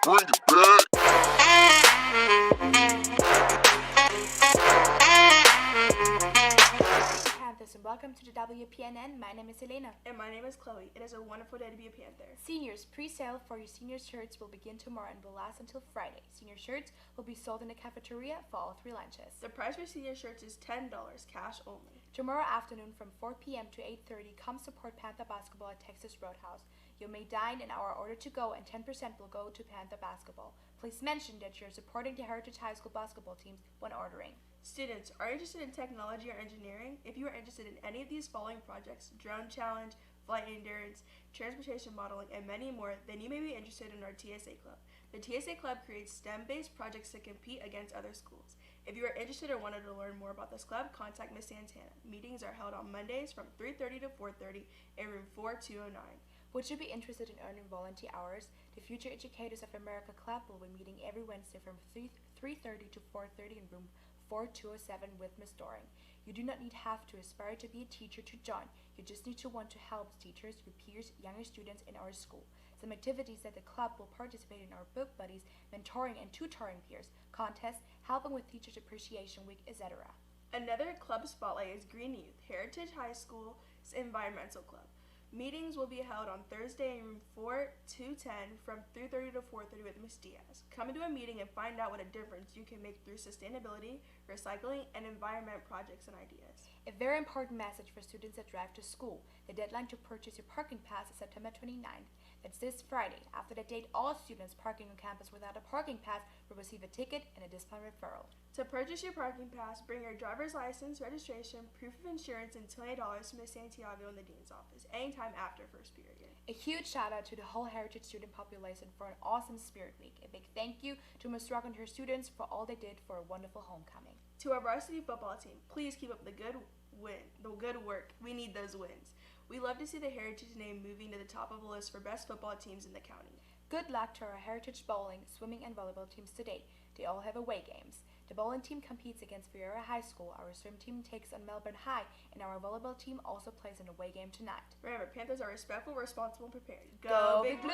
Bring it back. Panthers and welcome to the WPNN. My name is Elena. And my name is Chloe. It is a wonderful day to be a Panther. Seniors, pre-sale for your senior shirts will begin tomorrow and will last until Friday. Senior shirts will be sold in the cafeteria for all 3 lunches. The price for senior shirts is $10, cash only. Tomorrow afternoon from 4 p.m. to 8:30, come support Panther basketball at Texas Roadhouse. You may dine in our order to go and 10% will go to Panther basketball. Please mention that you're supporting the Heritage High School basketball teams when ordering. Students, are you interested in technology or engineering? If you are interested in any of these following projects, drone challenge, flight endurance, transportation modeling, and many more, then you may be interested in our TSA Club. The TSA Club creates STEM-based projects to compete against other schools. If you are interested or wanted to learn more about this club, contact Ms. Santana. Meetings are held on Mondays from 3:30 to 4:30 in room 4209. Would you be interested in earning volunteer hours? The Future Educators of America Club will be meeting every Wednesday from 3:30 to 4:30 in room 4207 with Ms. Doring. You do not have to aspire to be a teacher to join. You just need to want to help teachers, your peers, younger students in our school. Some activities that the club will participate in are book buddies, mentoring and tutoring peers, contests, helping with Teachers Appreciation Week, etc. Another club spotlight is Green Youth, Heritage High School's environmental club. Meetings will be held on Thursday in room 4210 from 3:30 to 4:30 with Ms. Diaz. Come into a meeting and find out what a difference you can make through sustainability, recycling, and environment projects and ideas. A very important message for students that drive to school. The deadline to purchase your parking pass is September 29th. That's this Friday. After that date, all students parking on campus without a parking pass will receive a ticket and a discount referral. To purchase your parking pass, bring your driver's license, registration, proof of insurance, and $20 to Ms. Santiago in the dean's office, anytime after first period. A huge shout out to the whole Heritage student population for an awesome Spirit Week. A big thank you to Ms. Rock and her students for all they did for a wonderful homecoming. To our varsity football team, please keep up the good work. We need those wins. We love to see the Heritage name moving to the top of the list for best football teams in the county. Good luck to our Heritage bowling, swimming, and volleyball teams today. They all have away games. The bowling team competes against Vieira High School, our swim team takes on Melbourne High, and our volleyball team also plays an away game tonight. Remember, Panthers are respectful, responsible, and prepared. Go Big Blue!